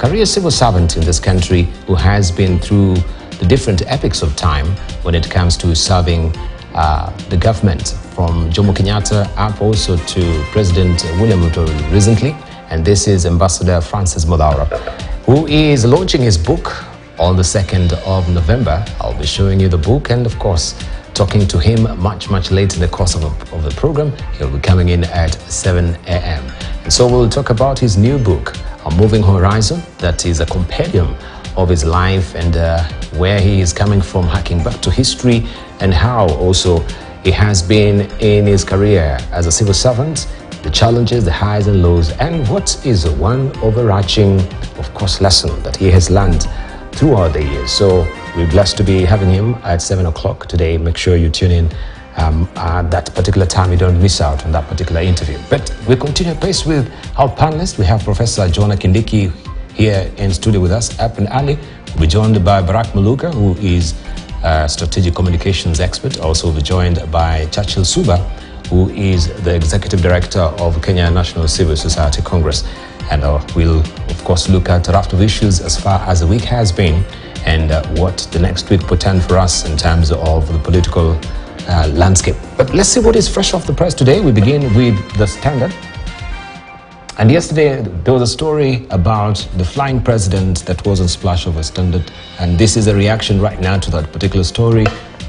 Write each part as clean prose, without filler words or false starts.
career civil servant in this country who has been through the different epochs of time when it comes to serving the government, from Jomo Kenyatta up also to President William Ruto recently. And this is Ambassador Francis Modhaura, who is launching his book on the 2nd of November. I'll be showing you the book and, of course, talking to him much later in the course of the program. He'll be coming in at 7 a.m. And so we'll talk about his new book, A Moving Horizon, that is a compendium of his life and where he is coming from, harking back to history, and how also he has been in his career as a civil servant, the challenges, the highs and lows, and what is one overarching, of course, lesson that he has learned throughout the years. So we're blessed to be having him at 7 o'clock today. Make sure you tune in at that particular time. You don't miss out on that particular interview. But we continue pace with our panelists. We have Professor Joanna Kindiki here in studio with us up and early. We'll be joined by Barak Maluka, who is a strategic communications expert. Also we'll be joined by Churchill Suba, who is the Executive Director of Kenya National Civil Society Congress. And we'll, of course, look at a raft of issues as far as the week has been and what the next week portend for us in terms of the political landscape. But let's see what is fresh off the press today. We begin with the Standard. And yesterday, there was a story about the flying president that was on splash over Standard. And this is a reaction right now to that particular story,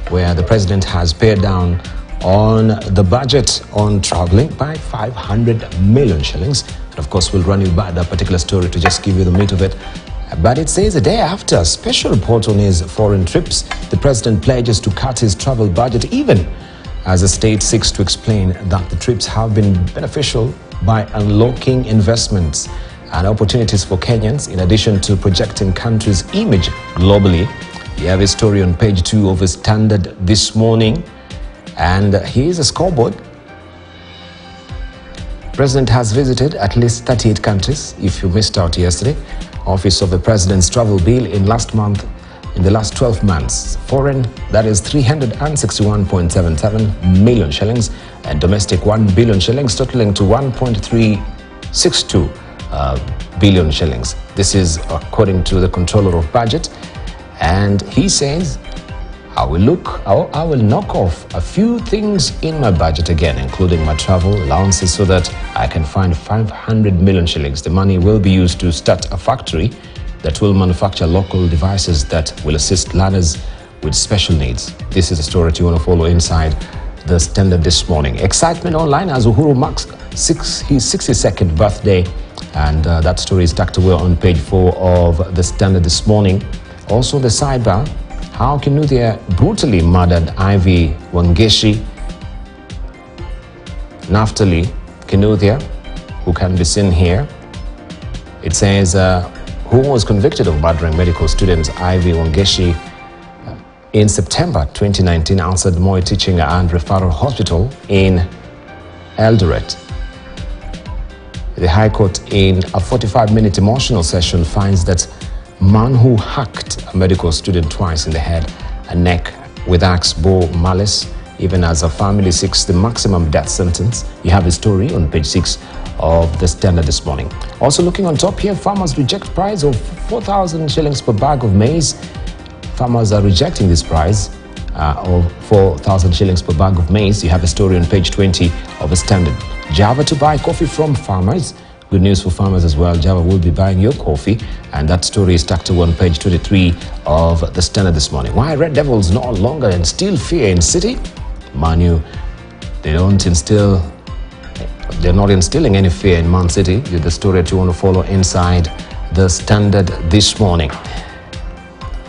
where the president has pared down on the budget on traveling by 500 million shillings. And of course, we'll run you back that particular story to just give you the meat of it. But it says a day after a special report on his foreign trips, the president pledges to cut his travel budget, even as the state seeks to explain that the trips have been beneficial by unlocking investments and opportunities for Kenyans, in addition to projecting country's image globally. You have a story on page 2 of the Standard this morning. And here's a scoreboard. President has visited at least 38 countries. If you missed out yesterday, Office of the President's travel bill in the last 12 months. Foreign, that is 361.77 million shillings, and domestic 1 billion shillings, totaling to 1.362 billion shillings. This is according to the controller of budget. And he says, I will knock off a few things in my budget again, including my travel allowances, so that I can find 500 million shillings. The money will be used to start a factory that will manufacture local devices that will assist learners with special needs. This is a story that you want to follow inside the Standard this morning. Excitement online as Uhuru marks his 62nd birthday, and that story is tucked away on page 4 of the Standard this morning. Also the sidebar, how Kinuthia brutally murdered Ivy Wangeshi. Naftali Kinuthia, who can be seen here. It says, who was convicted of murdering medical students Ivy Wangeshi in September 2019 outside Moi Teaching and Referral Hospital in Eldoret. The High Court, in a 45-minute emotional session, finds that man who hacked a medical student twice in the head and neck with axe bore malice, even as a family seeks the maximum death sentence. You have a story on page 6 of the Standard this morning. Also looking on top here, farmers reject price of 4,000 shillings per bag of maize. Farmers are rejecting this price of 4,000 shillings per bag of maize. You have a story on page 20 of the Standard. Java to buy coffee from farmers. Good news for farmers as well. Java will be buying your coffee, and that story is tucked away on page 23 of the Standard this morning. Why Red Devils no longer instill fear in City? Manu, they're not instilling any fear in Man City. The story that you want to follow inside the Standard this morning.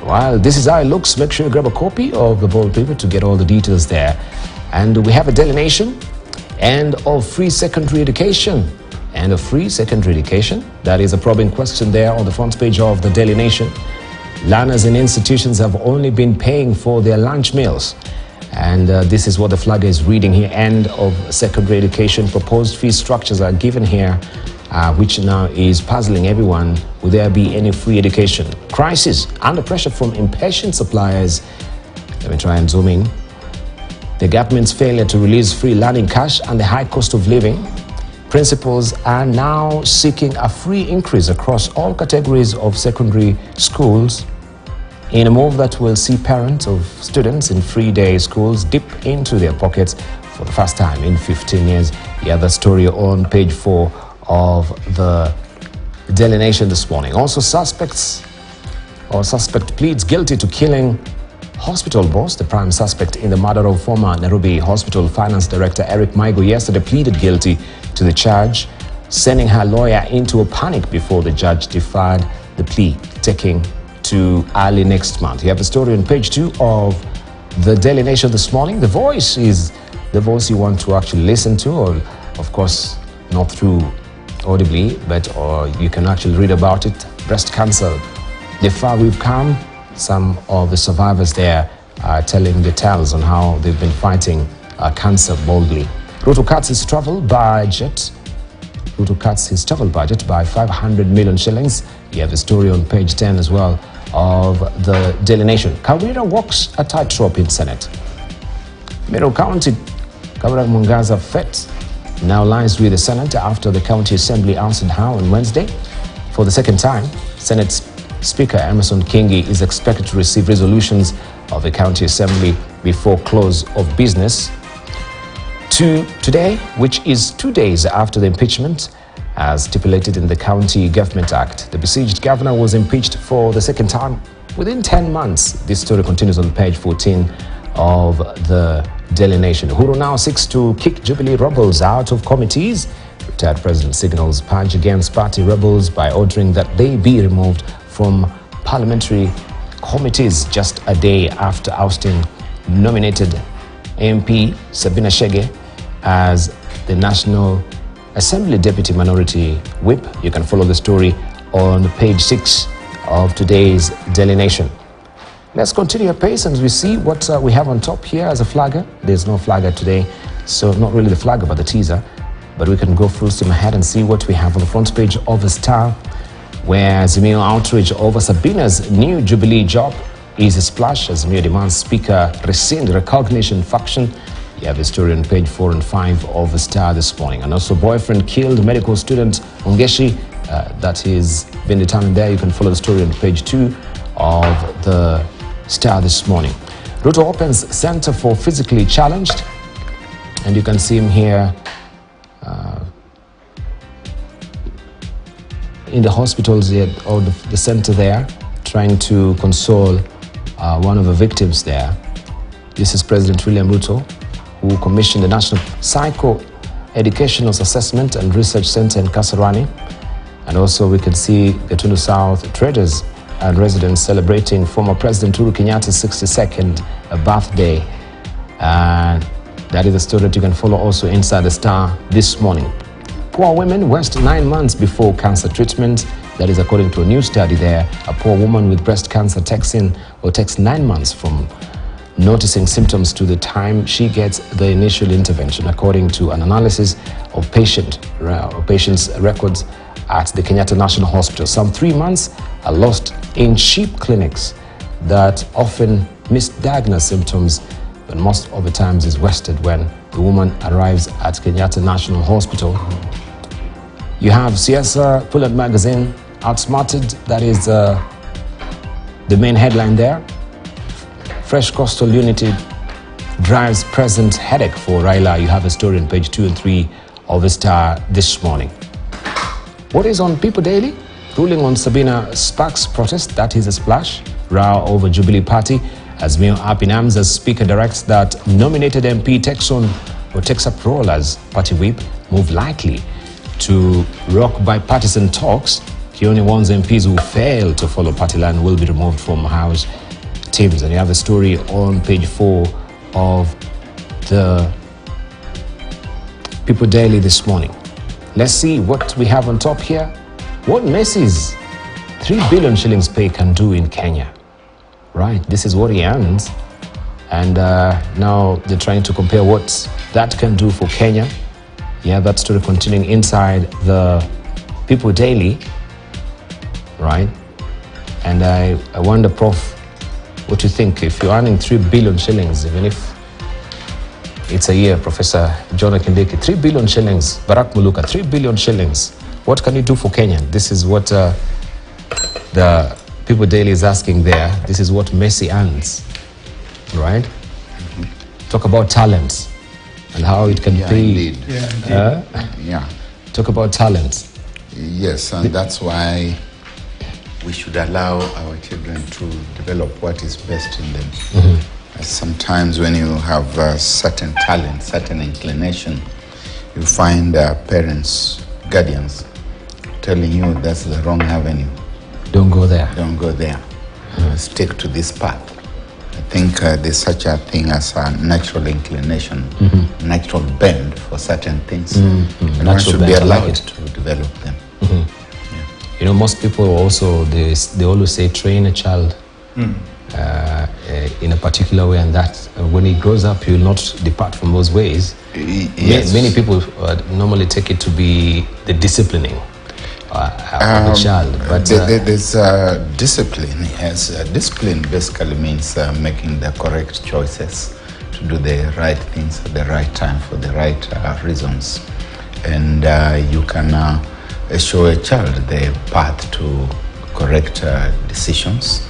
While this is how it looks, make sure you grab a copy of the bold paper to get all the details there. And we have a Daily Nation, end of free secondary education. And a free secondary education? That is a probing question there on the front page of the Daily Nation. Learners in institutions have only been paying for their lunch meals. And this is what the flag is reading here. End of secondary education. Proposed fee structures are given here, which now is puzzling everyone. Will there be any free education? Crisis under pressure from impatient suppliers. Let me try and zoom in. The government's failure to release free learning cash and the high cost of living. Principals are now seeking a free increase across all categories of secondary schools in a move that will see parents of students in free-day schools dip into their pockets for the first time in 15 years. You have the story on page 4 of the Daily Nation this morning. Also, suspect pleads guilty to killing hospital boss. The prime suspect in the murder of former Nairobi Hospital Finance Director Eric Maigo yesterday pleaded guilty to the charge, sending her lawyer into a panic before the judge deferred the plea, taking to early next month. You have the story on page 2 of the Daily Nation this morning. The voice is the voice you want to actually listen to, or of course not through audibly, but you can actually read about it. Breast cancer, the far we've come. Some of the survivors there are telling the tales on how they've been fighting cancer boldly. Ruto cuts his travel budget. Ruto cuts his travel budget by 500 million shillings. You have the story on page 10 as well of the Daily Nation. Kawira walks a tightrope in Senate. Meru County, Kawira Mungaza Fet now lies with the Senate after the County Assembly answered how on Wednesday. For the second time, Senate Speaker Emerson Kingi is expected to receive resolutions of the County Assembly before close of business today, which is 2 days after the impeachment, as stipulated in the County Government Act. The besieged governor was impeached for the second time within 10 months. This story continues on page 14 of the Daily Nation. Uhuru now seeks to kick Jubilee rebels out of committees. Retired President signals purge against party rebels by ordering that they be removed from parliamentary committees just a day after ousting nominated MP Sabina Chege as the National Assembly Deputy Minority Whip. You can follow the story on page 6 of today's Daily Nation. Let's continue at pace and we see what we have on top here as a flagger. There's no flagger today, so not really the flagger but the teaser. But we can go full steam ahead and see what we have on the front page of the Star, where Azimio outrage over Sabina's new Jubilee job is a splash. Azimio demands Speaker rescind recognition faction. You have the story on page 4 and 5 of the Star this morning. And also, boyfriend killed medical student Ongeshi. That is been determined there. You can follow the story on page 2 of the Star this morning. Ruto opens Center for Physically Challenged. And you can see him here in the hospitals or the center there, trying to console one of the victims there. This is President William Ruto, who commissioned the National Psycho-Educational Assessment and Research Center in Kasarani. And also we can see Gatundu South traders and residents celebrating former President Uhuru Kenyatta's 62nd birthday. And that is the story that you can follow also inside the Star this morning. Poor women waste 9 months before cancer treatment. That is according to a new study there. A poor woman with breast cancer takes 9 months from noticing symptoms to the time she gets the initial intervention, according to an analysis of patients' records at the Kenyatta National Hospital. Some 3 months are lost in cheap clinics that often misdiagnose symptoms, but most of the times is wasted when the woman arrives at Kenyatta National Hospital. You have Siasa Pull-Out Magazine outsmarted. That is the main headline there. Fresh coastal unity drives present headache for Raila. You have a story on page 2 and 3 of the Star this morning. What is on People Daily? Ruling on Sabina sparks protest. That is a splash. Row over Jubilee Party. As Mayor Apin as Speaker directs that nominated MP takes up role as party whip, move likely to rock bipartisan talks. Kioni warns MPs who fail to follow party line will be removed from House teams. And you have a story on page 4 of the People Daily this morning. Let's see what we have on top here. What Messi's 3 billion shillings pay can do in Kenya. Right, this is what he earns. And now they're trying to compare what that can do for Kenya. Yeah, that story continuing inside the People Daily, right? And I wonder, Prof, what you think if you're earning 3 billion shillings, even if It's a year, Professor John Kindiki. 3 billion shillings. Barack Muluka, 3 billion shillings. What can you do for Kenya? This is what the People Daily is asking there. This is what Messi earns, right? Talk about talent and how it can pay. Yeah. Talk about talent. Yes, and that's why we should allow our children to develop what is best in them. Sometimes when you have certain talent, certain inclination, you find parents, guardians telling you that's the wrong avenue. Don't go there. Don't go there. Stick to this path. I think there's such a thing as a natural inclination, natural bend for certain things. And one should be allowed to develop them. You know, most people also, they always say train a child in a particular way, and that when he grows up, he will not depart from those ways. Yes. Many people normally take it to be the disciplining of the child. But there's discipline. Yes, discipline basically means making the correct choices to do the right things at the right time for the right reasons. And you can show a child the path to correct decisions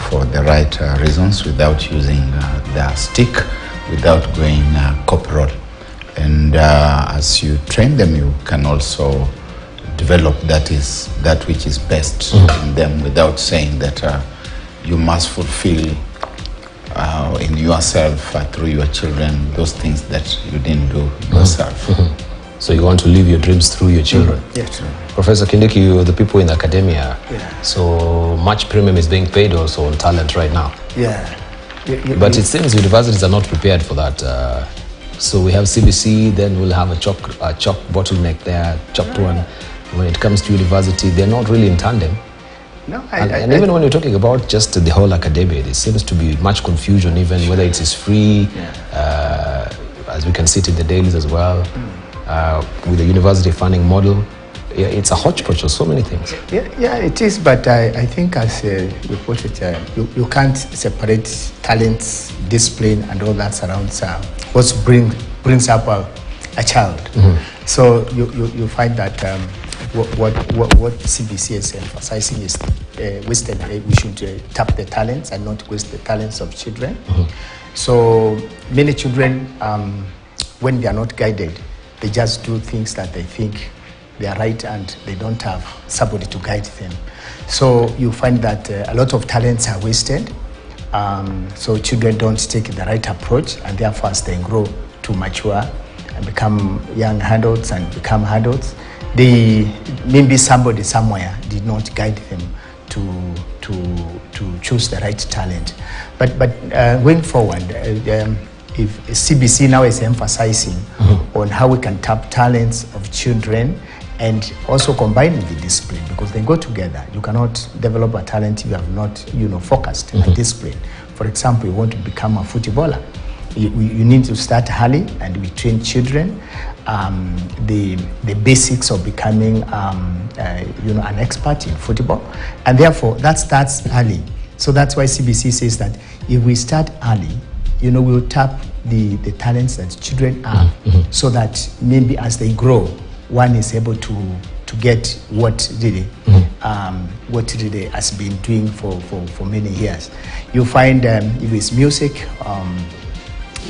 for the right reasons without using the stick, without going corporal. And as you train them, you can also develop that which is best in them without saying that you must fulfill in yourself through your children those things that you didn't do yourself. So you want to live your dreams through your children. Yes. Professor Kindiki, the people in academia, so much premium is being paid also on talent right now. But it seems universities are not prepared for that. So we have CBC, then we'll have a chalk bottleneck there, chopped one. When it comes to university, they're not really in tandem. No, and even when you're talking about just the whole academia, there seems to be much confusion, even whether it is free, as we can see it in the dailies as well. With the university funding model, it's a hodgepodge of so many things. Yeah, it is, but I think as you put it, you can't separate talents, discipline, and all that surrounds what brings up a child. So you find that what CBC is emphasizing is we should tap the talents and not waste the talents of children. So many children, when they are not guided, they just do things that they think they are right and they don't have somebody to guide them. So you find that a lot of talents are wasted. So children don't take the right approach, and therefore as they grow to mature and become young adults and become adults, maybe somebody somewhere did not guide them to choose the right talent. But going forward, if CBC now is emphasizing on how we can tap talents of children and also combine with the discipline, because they go together. You cannot develop a talent if you have not, focused on discipline. For example, you want to become a footballer. You need to start early, and we train children the basics of becoming an expert in football, and therefore that starts early. So that's why CBC says that if we start early, we'll tap the talents that children have, so that maybe as they grow, one is able to get what really has been doing for many years. You find if it's music,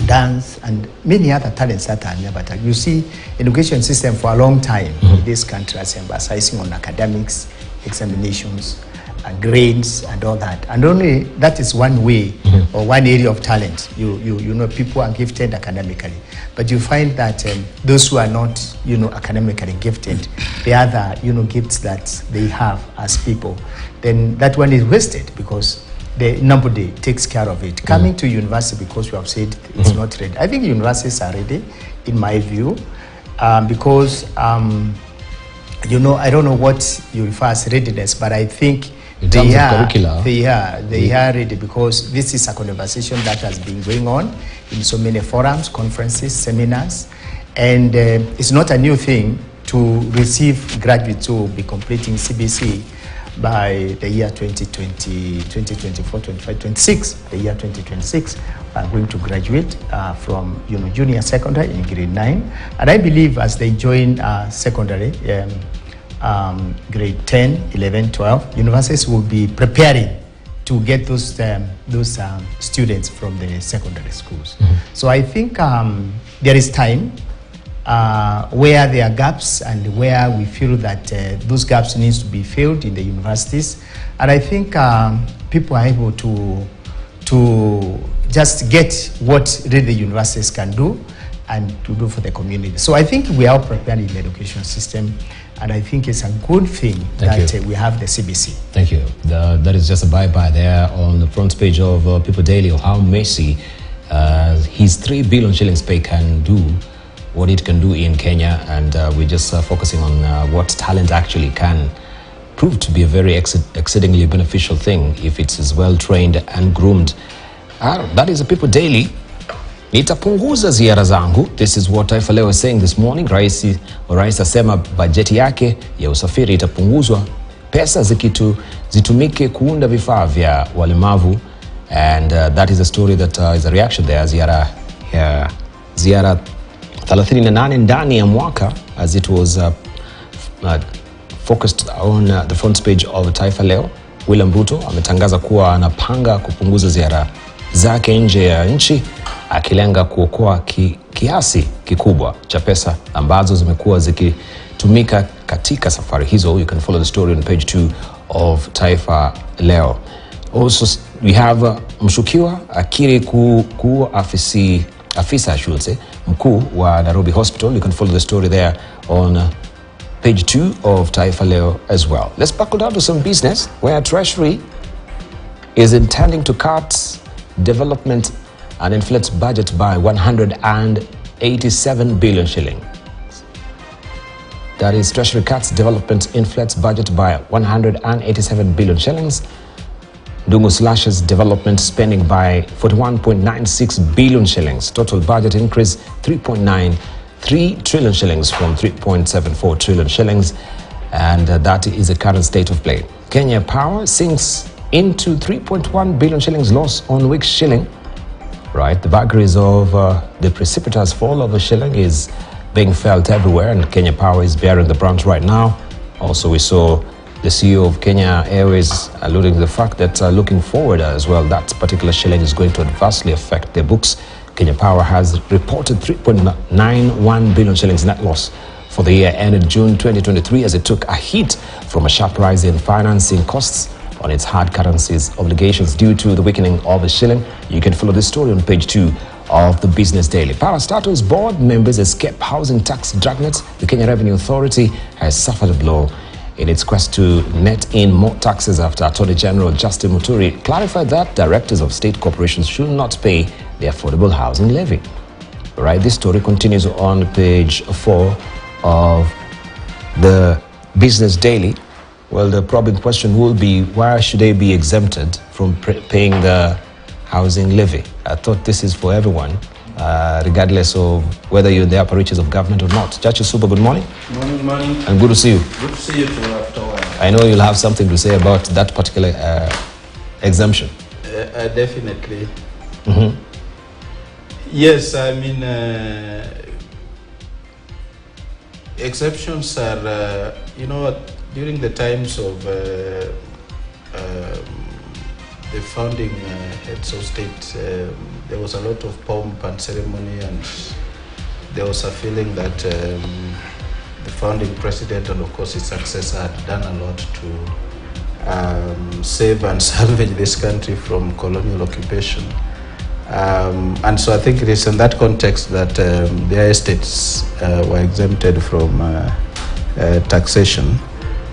dance, and many other talents that are never tapped. You see, education system for a long time in this country has emphasizing on academics, examinations, grades, and all that. And only that is one way or one area of talent. People are gifted academically, but you find that those who are not, academically gifted, the other, gifts that they have as people, then that one is wasted because nobody takes care of it. Coming to university, because you have said it's not ready. I think universities are ready, in my view, because I don't know what you refer as readiness, but I think they are ready, because this is a conversation that has been going on in so many forums, conferences, seminars, and it's not a new thing to receive graduates who will be completing CBC by the year 2020, 2024, 25, 26, the year 2026, are going to graduate from junior secondary in grade 9. And I believe as they join secondary, grade 10, 11, 12, universities will be preparing to get those students from the secondary schools. So I think there is time where there are gaps and where we feel that those gaps needs to be filled in the universities. And I think people are able to just get what really the universities can do and to do for the community. So I think we are prepared in the education system, and I think it's a good thing that we have the CBC. Thank you. That is just a bye-bye there on the front page of People Daily of how Messi, his 3 billion shillings pay can do what it can do in Kenya, and we're just focusing on what talent actually can prove to be a very exceedingly beneficial thing if it is well trained and groomed. That is a People Daily. Nitapunguza ziara zangu. This is what Taifa Leo is saying this morning. Rais asema bajeti yake ya usafiri itapunguzwa, pesa zitumike kuunda vifaa vya walemavu, and that is a story that is a reaction there. Ziara 38 ndani ya mwaka, as it was focused on the front page of Taifa Leo. William Ruto ametangaza kuwa anapanga kupunguza ziara zake nje ya nchi, akilenga kuokoa kiasi kikubwa cha pesa ambazo zimekuwa zikitumika katika safari hizo. You can follow the story on page 2 of Taifa Leo. Also we have mshukiwa akiri kuwa afisa I should say mkuu wa Nairobi Hospital. You can follow the story there on page 2 of Taifa Leo as well. Let's buckle down to some business, where Treasury is intending to cut development and inflates budget by 187 billion shilling. That is, Treasury cuts development inflates budget by 187 billion shillings. Dungu slashes development spending by 41.96 billion shillings. Total budget increase 3.93 trillion shillings from 3.74 trillion shillings. And that is the current state of play. Kenya Power sinks into 3.1 billion shillings loss on weak shilling. Right, the vagaries of the precipitous fall of a shilling is being felt everywhere, and Kenya Power is bearing the brunt right now. Also, we saw the CEO of Kenya Airways alluding to the fact that looking forward as well, that particular shilling is going to adversely affect their books. Kenya Power has reported 3.91 billion shillings net loss for the year ended June 2023, as it took a hit from a sharp rise in financing costs on its hard currencies obligations due to the weakening of the shilling. You can follow this story on page 2 of the Business Daily. Parastatal's board members escape housing tax dragnet. The Kenya Revenue Authority has suffered a blow in its quest to net in more taxes after Attorney General Justin Muturi clarified that directors of state corporations should not pay the affordable housing levy. Right, this story continues on page 4 of the Business Daily. Well, the probing question will be, why should they be exempted from paying the housing levy? I thought this is for everyone, regardless of whether you're in the upper reaches of government or not. Chachi Super, good morning. Morning. And good to see you. Good to see you too after a while. I know you'll have something to say about that particular exemption. Definitely. Yes, I mean, exceptions are, during the times of the founding heads of state, there was a lot of pomp and ceremony, and there was a feeling that the founding president and of course his successor had done a lot to save and salvage this country from colonial occupation. And so I think it is in that context that their estates were exempted from taxation.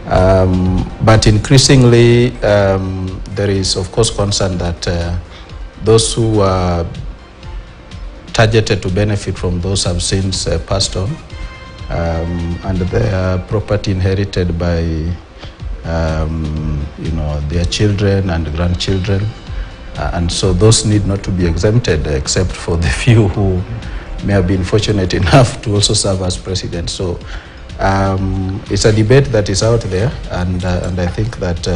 But increasingly, there is of course concern that those who are targeted to benefit from those have since passed on, and their property inherited by their children and grandchildren, and so those need not to be exempted, except for the few who may have been fortunate enough to also serve as president. So it's a debate that is out there, and I think that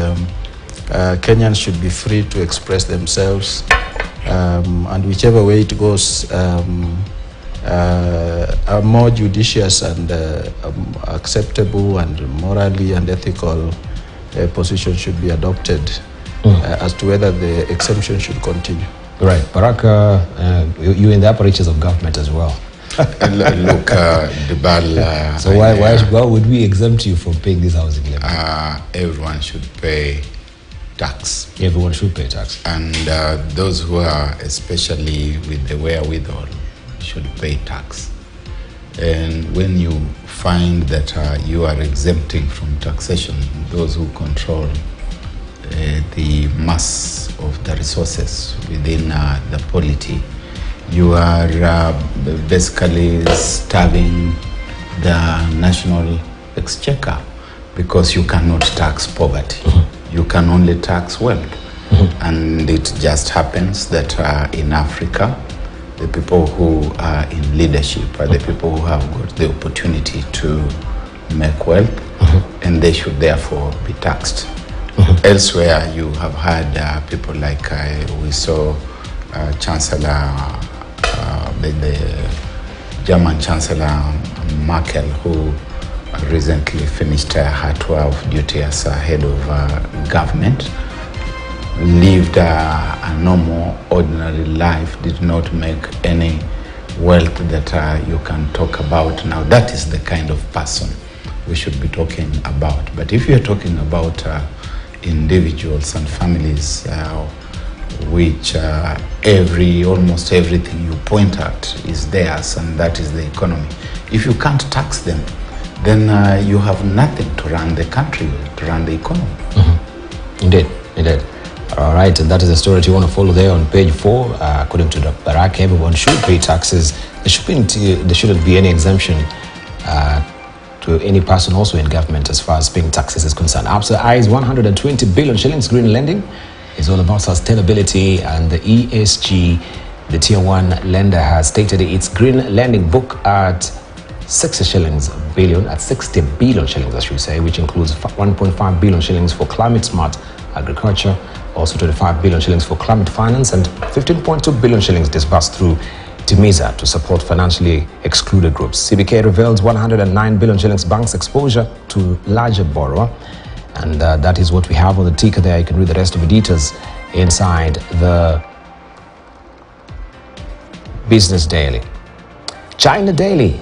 Kenyans should be free to express themselves, and whichever way it goes, a more judicious and acceptable and morally and ethical position should be adopted as to whether the exemption should continue. Right. Baraka, you're in the upper reaches of government as well. Look, Dibal. So why would we exempt you from paying this housing levy? Everyone should pay tax. Everyone should pay tax. And those who are especially with the wherewithal should pay tax. And when you find that you are exempting from taxation those who control the mass of the resources within the polity, you are basically starving the national exchequer, because you cannot tax poverty. You can only tax wealth. And it just happens that in Africa, the people who are in leadership are the people who have got the opportunity to make wealth, and they should therefore be taxed. Elsewhere, you have had people like we saw Chancellor, the German Chancellor Merkel, who recently finished her tour of duty as head of government, lived a normal, ordinary life, did not make any wealth that you can talk about. Now, that is the kind of person we should be talking about. But if you're talking about individuals and families, which almost everything you point at is theirs, and that is the economy. If you can't tax them, then you have nothing to run the country, to run the economy. Indeed. All right, and that is the story that you want to follow there on page 4. According to Dr. Barak, everyone should pay taxes. There shouldn't be any exemption to any person also in government as far as paying taxes is concerned. Absa eyes 120 billion shillings green lending is all about sustainability and the ESG. The Tier 1 lender has stated its green lending book at 60 billion shillings, I should say, which includes 1.5 billion shillings for climate-smart agriculture, also 25 billion shillings for climate finance, and 15.2 billion shillings disbursed through Timiza to support financially excluded groups. CBK reveals 109 billion shillings bank's exposure to larger borrower, and that is what we have on the ticker there. You can read the rest of the details inside the Business Daily. China Daily.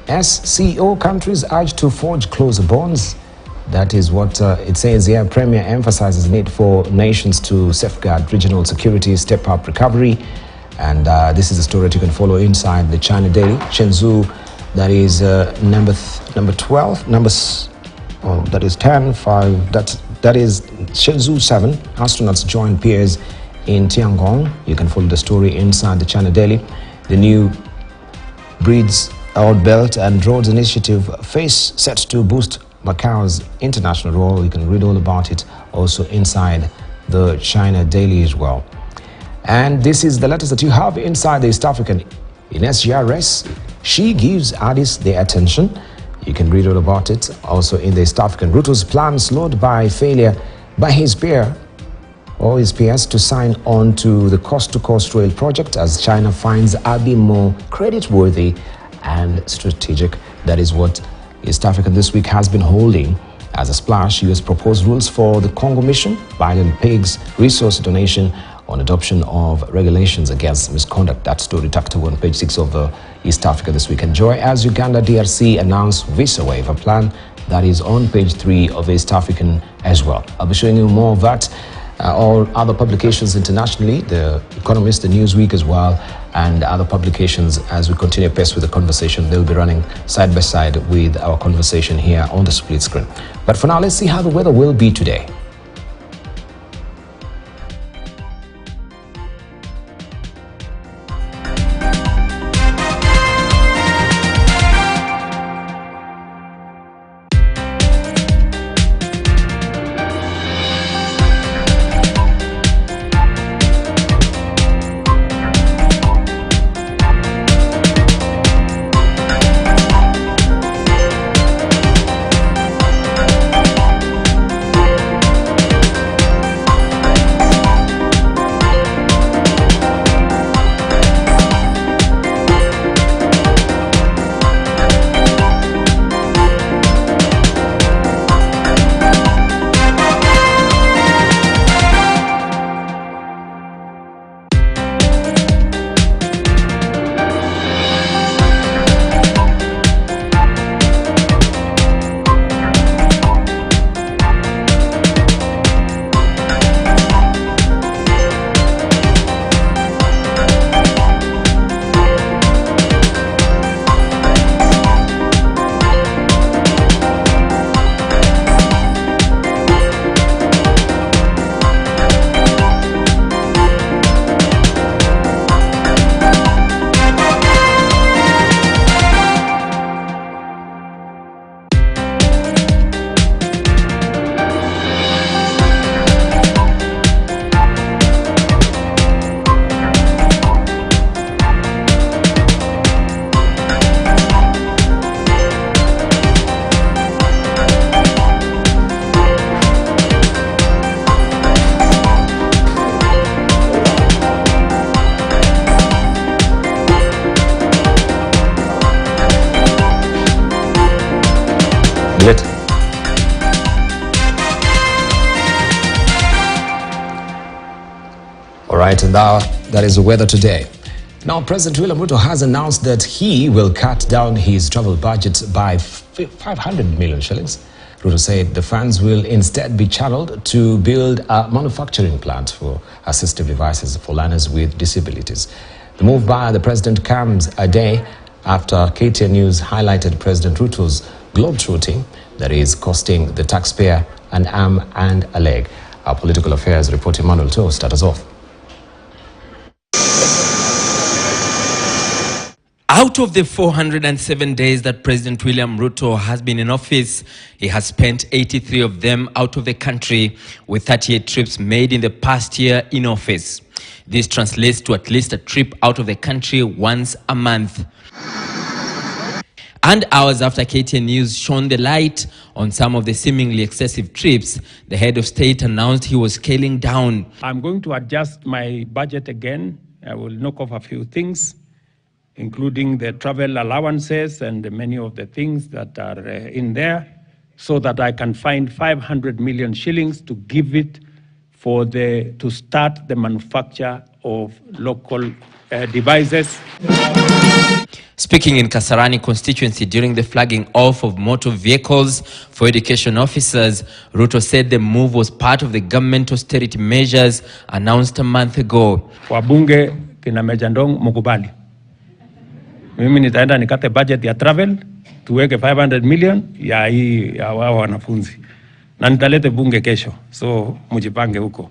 As CEO countries urge to forge closer bonds. That is what it says here. Premier emphasizes the need for nations to safeguard regional security, step up recovery. And this is a story that you can follow inside the China Daily. Shenzhou, that is number 12, that is 10, 5, that is Shenzhou 7. Astronauts join peers in Tiangong. You can follow the story inside the China Daily. The new Breeds Out Belt and Roads Initiative face set to boost Macau's international role. You can read all about it also inside the China Daily as well. And this is the letters that you have inside the East African. In SGRS, she gives Addis their attention. You can read all about it also in the East African. Ruto's plan slowed by failure by his peer or his peers to sign on to the coast-to-coast rail project as China finds Abiy more creditworthy and strategic. That is what East African this week has been holding as a splash. US proposed rules for the Congo mission. Biden pegs resource donation on adoption of regulations against misconduct. That story tucked away on page 6 of East Africa this week. Enjoy as Uganda DRC announced visa waiver plan. That is on page 3 of East African as well. I'll be showing you more of that. All other publications internationally, The Economist, The Newsweek as well, and other publications as we continue pace with the conversation. They'll be running side by side with our conversation here on the split screen. But for now, let's see how the weather will be today. All right, and that is the weather today. Now, President William Ruto has announced that he will cut down his travel budget by 500 million shillings. Ruto said the funds will instead be channeled to build a manufacturing plant for assistive devices for learners with disabilities. The move by the president comes a day after KTN News highlighted President Ruto's globetrotting that is costing the taxpayer an arm and a leg. Our political affairs reporter Emmanuel To starts us off. Out of the 407 days that President William Ruto has been in office, he has spent 83 of them out of the country, with 38 trips made in the past year in office. This translates to at least a trip out of the country once a month. And hours after KTN News shone the light on some of the seemingly excessive trips, the head of state announced he was scaling down. I'm going to adjust my budget again. I will knock off a few things, including the travel allowances and many of the things that are in there, so that I can find 500 million shillings to give it to start the manufacture of local devices. Speaking in Kasarani constituency during the flagging off of motor vehicles for education officers, Ruto said the move was part of the government austerity measures announced a month ago. Wabunge kina Mejandong mukubali. Mimi nitaenda nikate budget ya travel, tuweke 500 million ya wao wanafunzi. Na nitalete bunge kesho, so mujipange huko.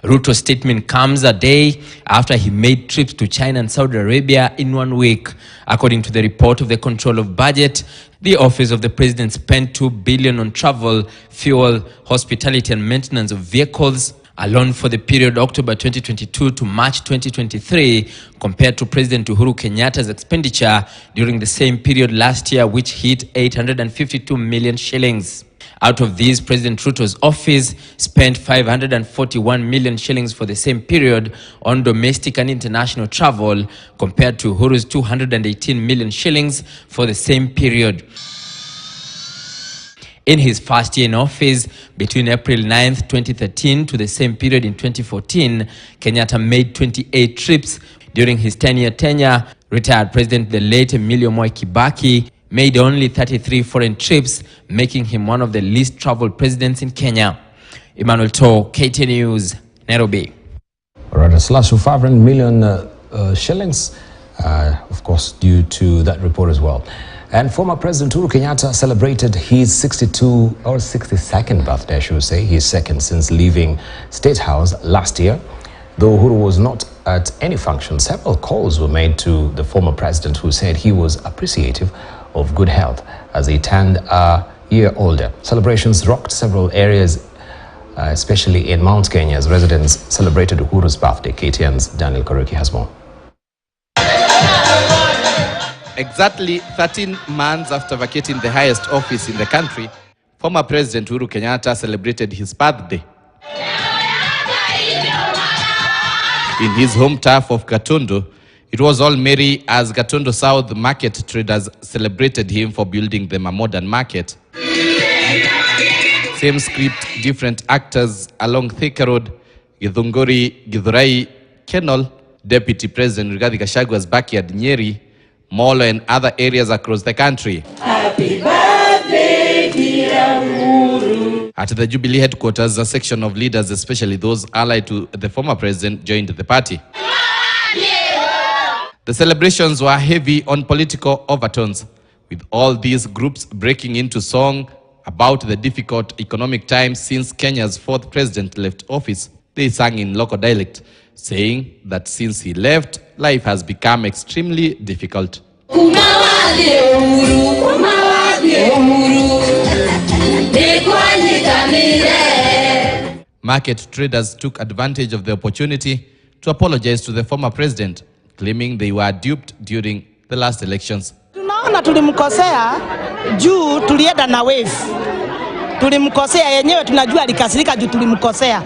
Ruto's statement comes a day after he made trips to China and Saudi Arabia in 1 week. According to the report of the Control of Budget, the office of the president spent 2 billion on travel, fuel, hospitality and maintenance of vehicles alone for the period October 2022 to March 2023, compared to President Uhuru Kenyatta's expenditure during the same period last year, which hit 852 million shillings. Out of these, President Ruto's office spent 541 million shillings for the same period on domestic and international travel, compared to Uhuru's 218 million shillings for the same period. In his first year in office, between April 9th, 2013 to the same period in 2014, Kenyatta made 28 trips. During his 10-year tenure, retired President the late Emilio Moi Kibaki made only 33 foreign trips, making him one of the least traveled presidents in Kenya. Emmanuel To, KTN News, Nairobi. All right, a slash of 500 million shillings, of course, due to that report as well. And former President Uhuru Kenyatta celebrated his 62nd birthday, I should say, his second since leaving State House last year. Though Uhuru was not at any function, several calls were made to the former president, who said he was appreciative of good health as he turned a year older. Celebrations rocked several areas, especially in Mount Kenya, as residents celebrated Uhuru's birthday. KTN's Daniel Karuki has more. Exactly 13 months after vacating the highest office in the country, former President Uhuru Kenyatta celebrated his birthday. In his home turf of Gatundu, it was all merry as Gatundu South market traders celebrated him for building them a modern market. Same script, different actors along Thika Road, Githunguri, Githurai, Kenol, Deputy President Rigathi Gachagua's backyard Nyeri, Molo and other areas across the country. Happy birthday, dear Uhuru. At the Jubilee headquarters, a section of leaders, especially those allied to the former president, joined the party. The celebrations were heavy on political overtones, with all these groups breaking into song about the difficult economic times since Kenya's fourth president left office. They sang in local dialect, saying that since he left, life has become extremely difficult. Market traders took advantage of the opportunity to apologize to the former president, claiming they were duped during the last elections. Tunaona tulimkosea juu tulienda na wave. Tulimkosea yenyewe, tunajua alikasirika juu tulimkosea.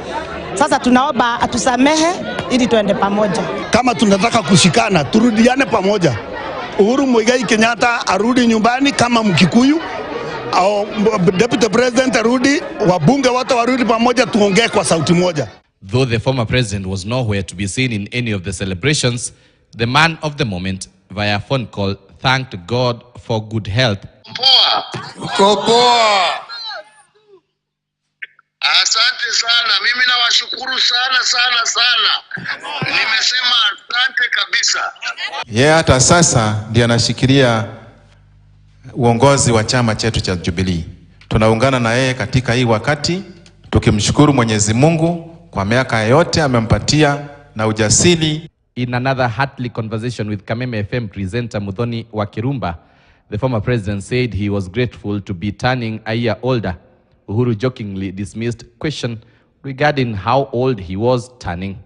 Sasa tunaomba atusamehe ili tuende pamoja. Kama tunataka kushikana, turudiane pamoja. Uhuru Muigai Kenyatta arudi nyumbani kama Mkikuyu, au Deputy President arudi, wabunge wote warudi pamoja, tuongee kwa sauti moja. Though the former president was nowhere to be seen in any of the celebrations, the man of the moment, via phone call, thanked God for good health. Asante sana, mimi nawashukuru sana. Nimesema asante kabisa. Hata sasa ndiye anashikilia uongozi wa chama chetu cha Jubilee. Tunaungana na yeye katika hii wakati, tukimshukuru Mwenyezi Mungu kwa miaka yote amempatia na ujasiri. In another heartily conversation with Kameme FM presenter Muthoni Wakirumba, the former president said he was grateful to be turning a year older. Uhuru jokingly dismissed question regarding how old he was turning.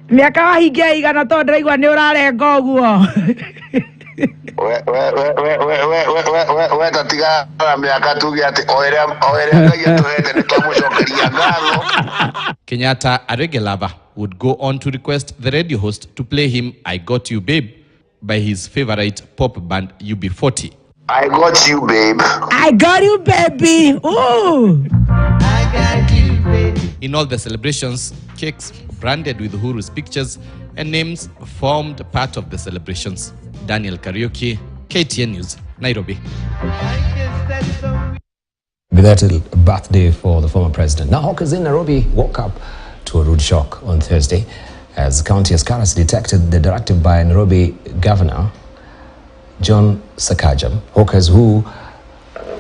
Miaka wahingia igana to ndiraigua ni urarenga uguo. We tatiga miaka tuge ati oerea ngai atuhete ni twamucokeria ngatho. Kenyatta, a regular, would go on to request the radio host to play him I Got You Babe by his favorite pop band UB40. I got you, babe. I got you, baby. Ooh. I got you, baby. In all the celebrations, cakes branded with Uhuru's pictures and names formed part of the celebrations. Daniel Karaoke, KTN News, Nairobi. Belated birthday for the former president. Now, hawkers in Nairobi woke up to a rude shock on Thursday as county askaris detected the directive by Nairobi Governor John Sakaja. Hawkers who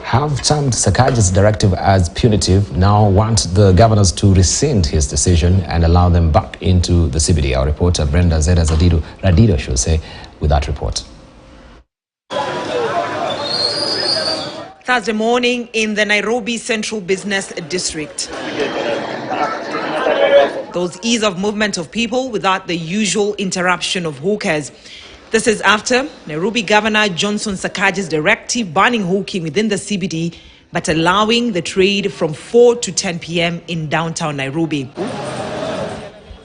have termed Sakaja's directive as punitive now want the governors to rescind his decision and allow them back into the CBD. Our reporter Brenda Zeda Radido should say with that report. Thursday morning in the Nairobi Central Business District. Those ease of movement of people without the usual interruption of hawkers. This is after Nairobi Governor Johnson Sakaja's directive banning hawking within the CBD but allowing the trade from 4 to 10 p.m. in downtown Nairobi.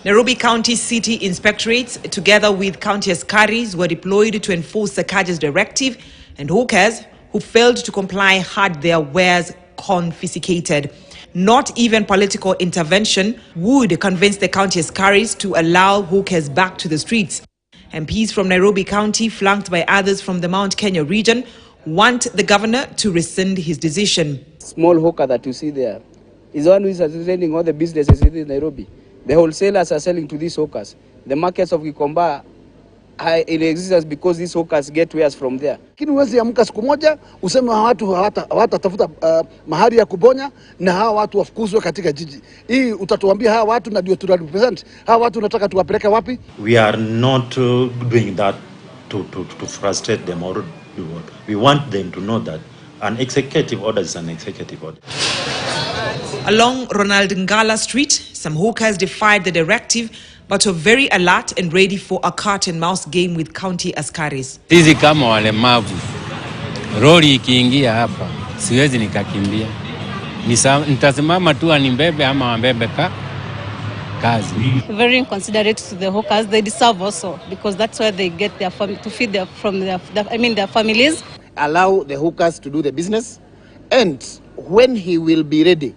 Nairobi County City Inspectorates, together with county askaris, were deployed to enforce Sakaja's directive, and hawkers who failed to comply had their wares confiscated. Not even political intervention would convince the county askaris to allow hawkers back to the streets. MPs from Nairobi County, flanked by others from the Mount Kenya region, want the governor to rescind his decision. Small hawker that you see there is one who is attending all the businesses in Nairobi. The wholesalers are selling to these hawkers. The markets of Gikomba are in existence because these hawkers get wares from there. Lakini huwezi amka siku moja useme watu hawatafuta mahali ya kubonya na hawa watu wafukuzwe katika jiji. Hii utatuambia hawa watu na ndio tunarepresent. Hawa watu unataka tuwapeleke wapi? We are not doing that to frustrate them or do what. We want them to know that an executive order is an executive order. Along Ronald Ngala Street, some hawkers defied the directive but were very alert and ready for a cat and mouse game with county askaris. Sisi kama walemavu, lori ikiingia hapa, siwezi nikakimbia. Nitasimama tu anibebe ama wambebe kazi. Very inconsiderate to the hawkers. They deserve also because that's where they get their to feed their families. Allow the hawkers to do the business, and when he will be ready,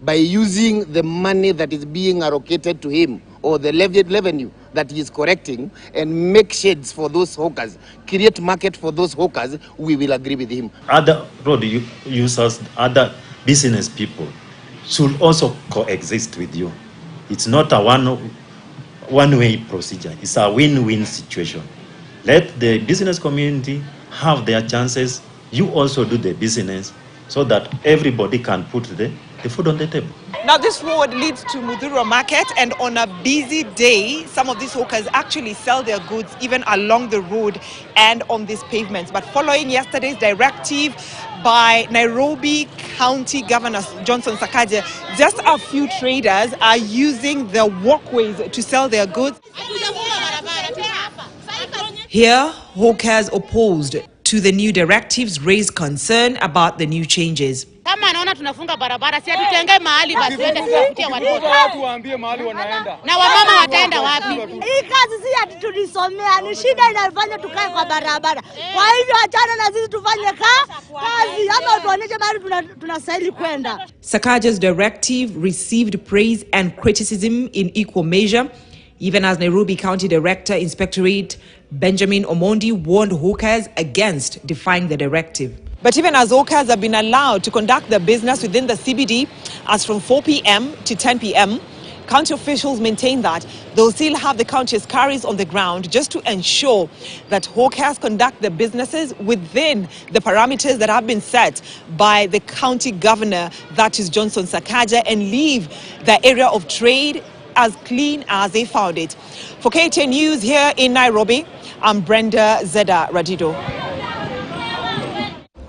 by using the money that is being allocated to him or the revenue that he is correcting and make shades for those hawkers, create market for those hawkers, we will agree with him. Other road users, other business people should also coexist with you. It's not a one-way procedure. It's a win-win situation. Let the business community have their chances. You also do the business so that everybody can put the food on the table. Now this road leads to Mudhurwa Market, and on a busy day, some of these hawkers actually sell their goods even along the road and on these pavements. But following yesterday's directive by Nairobi County Governor Johnson Sakaja, just a few traders are using the walkways to sell their goods. Here, hawkers opposed to the new directives raised concern about the new changes. Kama anaona tunafunga barabara, si atutenge mahali basi tuende tuwapitie watu waambie mahali wanaenda. Na wamama wataenda wapi? Hii kazi si ati tulisomea, ni shida inafanya tukae kwa barabara. Kwa hivyo achana na sisi tufanye kazi ama tuonyeshe mahali tunastahili kwenda. Sakaja's directive received praise and criticism in equal measure, even as Nairobi County Director Inspectorate Benjamin Omondi warned hawkers against defying the directive. But even as hawkers have been allowed to conduct their business within the CBD as from 4 p.m. to 10 p.m., county officials maintain that they'll still have the county's carriers on the ground just to ensure that hawkers conduct their businesses within the parameters that have been set by the county governor, that is Johnson Sakaja, and leave the area of trade as clean as they found it. For KTN News here in Nairobi, I'm Brenda Zeda Radido.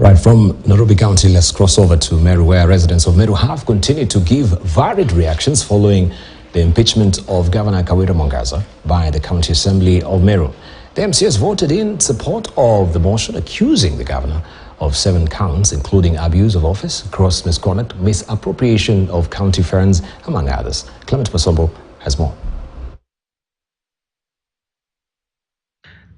Right, from Nairobi County, let's cross over to Meru, where residents of Meru have continued to give varied reactions following the impeachment of Governor Kawira Mwangaza by the County Assembly of Meru. The MCS voted in support of the motion accusing the governor of 7 counts, including abuse of office, gross misconduct, misappropriation of county funds, among others. Clement Masombo has more.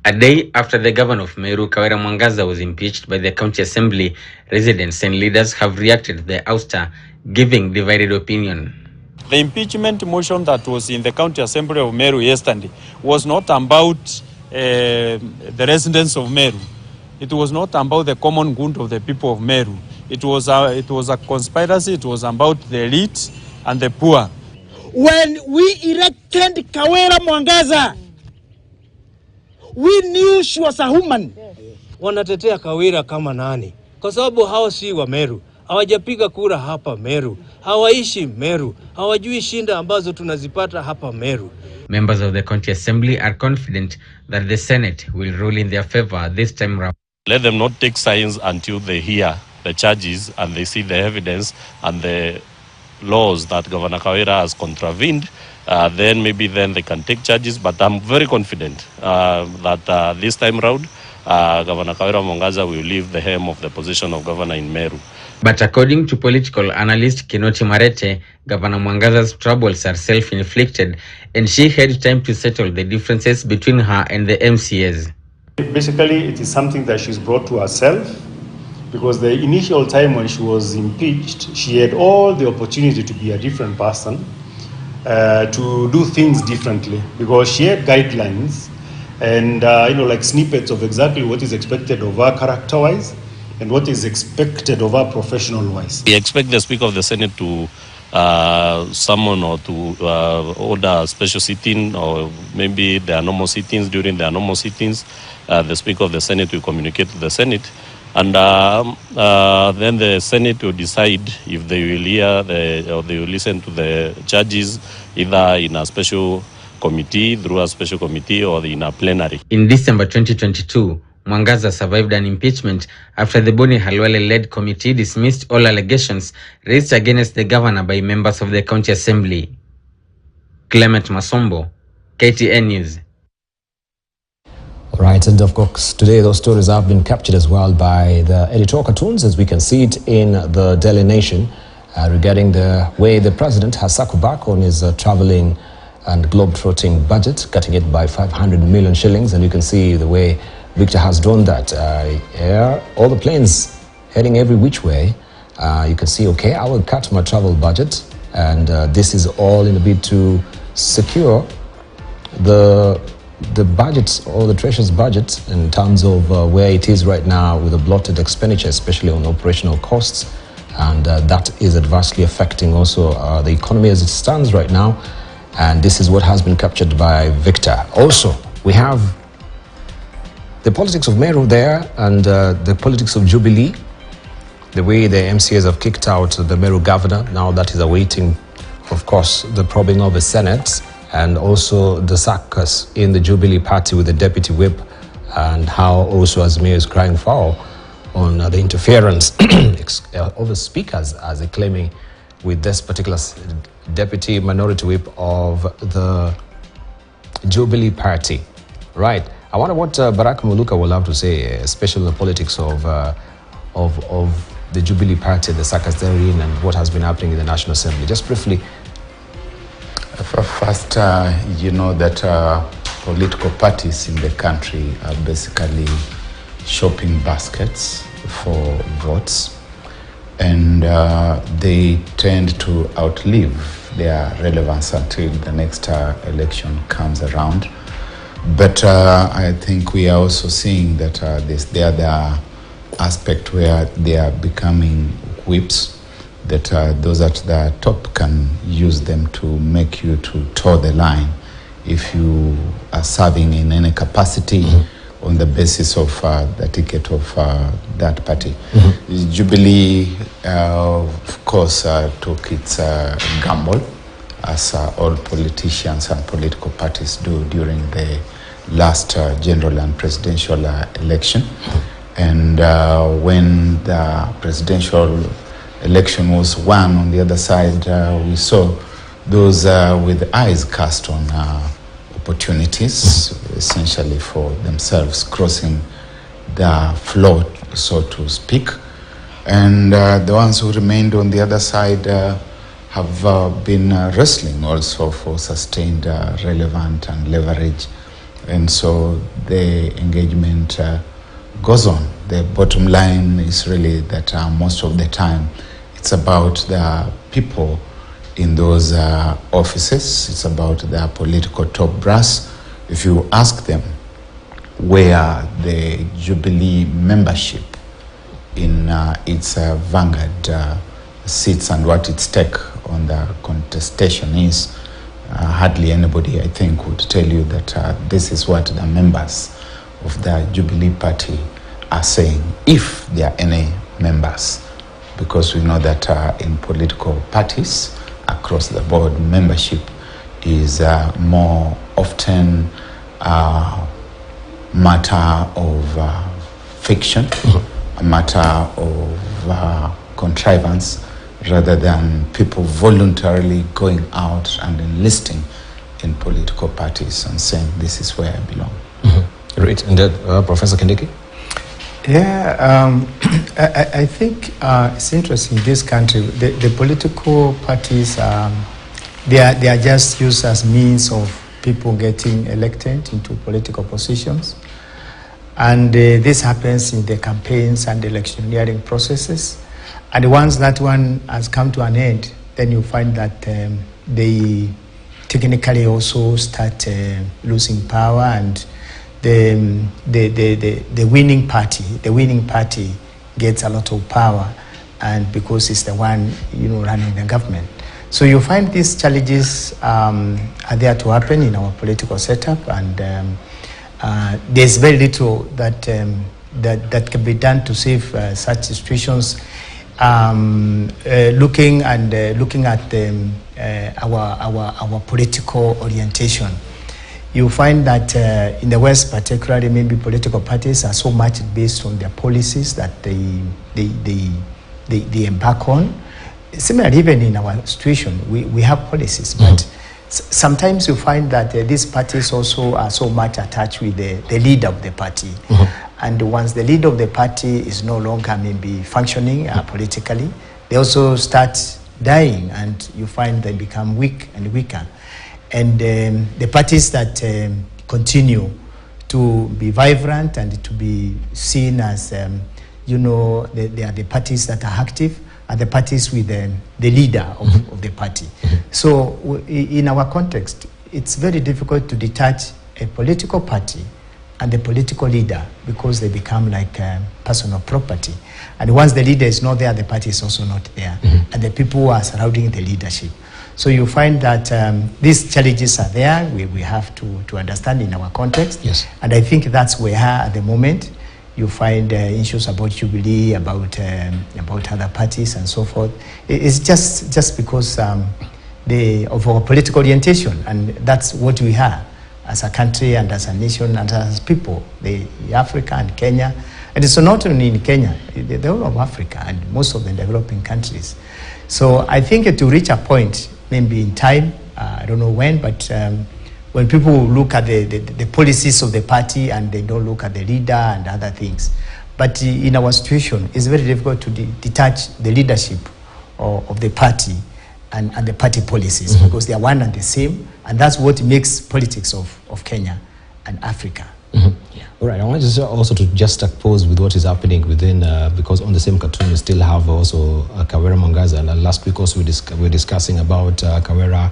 A day after the governor of Meru, Kawira Mwangaza, was impeached by the county assembly, residents and leaders have reacted to the ouster, giving divided opinion. The impeachment motion that was in the county assembly of Meru yesterday was not about the residents of Meru. It was not about the common good of the people of Meru. It was a conspiracy. It was about the elite and the poor. When we elected Kawira Mwangaza, we knew she was a woman. Wanatetea Kawira kama nani? Kwa sababu hawa si wa Meru. Hawajapiga kura hapa Meru. Hawaishi Meru. Hawajui shinda ambazo tunazipata hapa Meru. Members of the county assembly are confident that the Senate will rule in their favor this time round. Let them not take signs until they hear the charges and they see the evidence and the laws that Governor Kawira has contravened. Then they can take charges. But I'm very confident that this time round, Governor Kawira Mwangaza will leave the helm of the position of governor in Meru. But according to political analyst Kinoti Marete, Governor Mwangaza's troubles are self-inflicted and she had time to settle the differences between her and the MCAs. Basically, it is something that she's brought to herself, because the initial time when she was impeached, she had all the opportunity to be a different person, to do things differently, because she had guidelines and like snippets of exactly what is expected of her character-wise and what is expected of her professional-wise. We expect the Speaker of the Senate to summon or to order a special sitting, or maybe there are normal sittings. During the normal sittings, the Speaker of the Senate will communicate to the Senate, and then the Senate will decide if they will hear or they will listen to the charges, either in a special committee, through a special committee, or in a plenary. In December 2022, Mwangaza survived an impeachment after the Boni Halwale-led committee dismissed all allegations raised against the governor by members of the county assembly. Clement Masombo, KTN News. Right, and of course, today those stories have been captured as well by the editorial cartoons, as we can see it in the Daily Nation, regarding the way the president has circled back on his traveling and globe-trotting budget, cutting it by 500 million shillings, and you can see the way Victor has drawn that. All the planes heading every which way. You can see, okay, I will cut my travel budget, and this is all in a bid to secure the budget, or the treasurer's budget, in terms of where it is right now with a bloated expenditure, especially on operational costs, and that is adversely affecting also the economy as it stands right now. And this is what has been captured by Victor. Also, we have the politics of Meru there, and the politics of Jubilee, the way the MCAs have kicked out the Meru governor. Now that is awaiting, of course, the probing of the Senate, and also the circus in the Jubilee party with the deputy whip, and how also Azmir is crying foul on the interference of the speakers, as they're claiming, with this particular deputy minority whip of the Jubilee party. Right. I wonder what Barack Muluka will have to say, especially in the politics of the Jubilee Party, the circus they're in, and what has been happening in the National Assembly? Just briefly. First, you know that political parties in the country are basically shopping baskets for votes, and they tend to outlive their relevance until the next election comes around. But I think we are also seeing that there's the other aspect where they are becoming whips, that those at the top can use them to make you to toe the line if you are serving in any capacity on the basis of the ticket of that party. Jubilee, of course, took its gamble, as all politicians and political parties do during the last general and presidential election. And when the presidential election was won, on the other side, we saw those with eyes cast on opportunities, essentially for themselves, crossing the floor, so to speak. And the ones who remained on the other side have been wrestling also for sustained relevance and leverage. And so the engagement goes on. The bottom line is really that most of the time it's about the people in those offices. It's about the political top brass. If you ask them where the Jubilee membership in its vanguard sits and what its stake on the contestation is, hardly anybody, I think, would tell you that this is what the members of the Jubilee Party are saying, if there are any members, because we know that in political parties across the board, membership is more often a matter of fiction, a matter of contrivance, rather than people voluntarily going out and enlisting in political parties and saying, this is where I belong. Great. And Professor Kindiki? Yeah, I think it's interesting in this country, the political parties, they are just used as means of people getting elected into political positions. And this happens in the campaigns and electioneering processes. And once that one has come to an end, then you find that they technically also start losing power, and the winning party gets a lot of power, and because it's the one running the government. So you find these challenges are there to happen in our political setup, and there's very little that that can be done to save such situations. Looking at our political orientation, you find that in the West, particularly, maybe political parties are so much based on their policies that they embark on. Similarly, even in our situation, we have policies, but sometimes you find that these parties also are so much attached with the leader of the party. And once the leader of the party is no longer maybe functioning politically, they also start dying, and you find they become weak and weaker. And the parties that continue to be vibrant and to be seen as, they are the parties that are active, are the parties with the leader of the party. So in our context, it's very difficult to detach a political party and the political leader, because they become like personal property. And once the leader is not there, the party is also not there. And the people who are surrounding the leadership. So you find that these challenges are there. We have to understand in our context. Yes. And I think that's where at the moment you find issues about Jubilee, about other parties and so forth. It's just because of our political orientation, and that's what we have as a country and as a nation and as people, Africa and Kenya. And it's not only in Kenya, the whole of Africa and most of the developing countries. So I think to reach a point, maybe in time, I don't know when, but when people look at the policies of the party and they don't look at the leader and other things. But in our situation, it's very difficult to detach the leadership of the party and the party policies, because they are one and the same, and that's what makes politics of Kenya and Africa. All right, I want to also to just oppose with what is happening within, because on the same cartoon we still have also Kawera Mwangaza, and last week also we were discussing about Kawera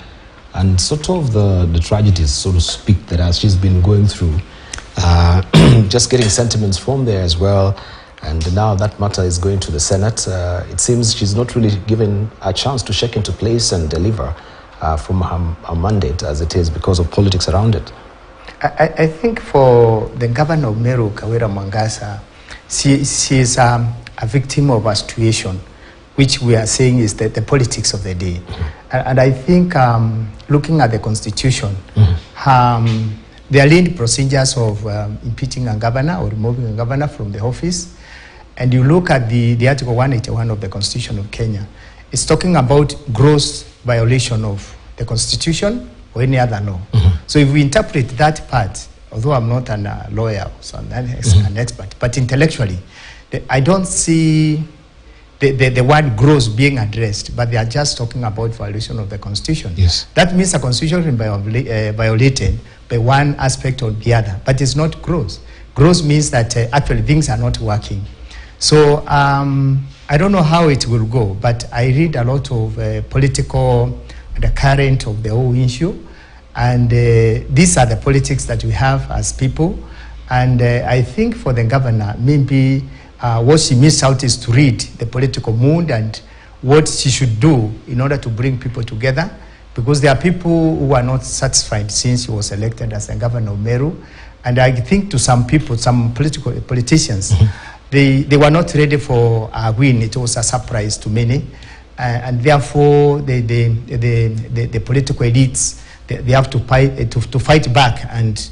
and sort of the tragedies, so to speak, that she's been going through. Just getting sentiments from there as well, and now that matter is going to the Senate. It seems she's not really given a chance to shake into place and deliver from her mandate as it is, because of politics around it. I think for the governor of Meru, Kawera Mwangaza, she is a victim of a situation which we are saying is the politics of the day. And I think looking at the constitution, there are lead procedures of impeaching a governor or removing a governor from the office. And you look at the Article 181 of the Constitution of Kenya, it's talking about gross violation of the Constitution or any other law. So if we interpret that part, although I'm not a lawyer, so I'm not an expert, but intellectually, I don't see the word gross being addressed, but they are just talking about violation of the Constitution. Yes. That means the Constitution is violated by one aspect or the other, but it's not gross. Gross means that actually things are not working. So I don't know how it will go, but I read a lot of political, the current of the whole issue, and these are the politics that we have as people. And I think for the governor, maybe what she missed out is to read the political mood and what she should do in order to bring people together, because there are people who are not satisfied since she was elected as the governor of Meru. And I think to some people, some politicians, they were not ready for a win. It was a surprise to many. And therefore, the political elites, they have to fight back and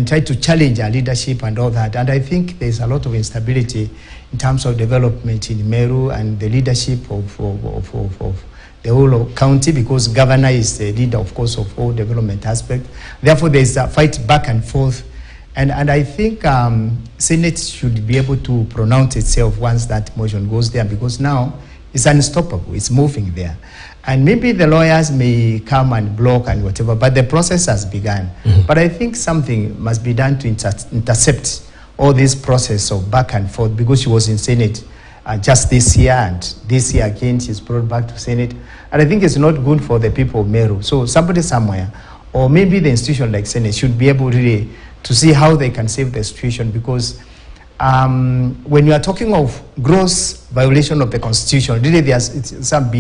try to challenge our leadership and all that. And I think there's a lot of instability in terms of development in Meru and the leadership of the whole county, because governor is the leader, of course, of all development aspect. Therefore, there's a fight back and forth. And I think Senate should be able to pronounce itself once that motion goes there, because now it's unstoppable, it's moving there. And maybe the lawyers may come and block and whatever, but the process has begun. But I think something must be done to intercept all this process of back and forth, because she was in Senate just this year, and this year again she's brought back to Senate. And I think it's not good for the people of Meru. So somebody somewhere, or maybe the institution like Senate, should be able really to see how they can save the situation, because when you are talking of gross violation of the Constitution, really there's some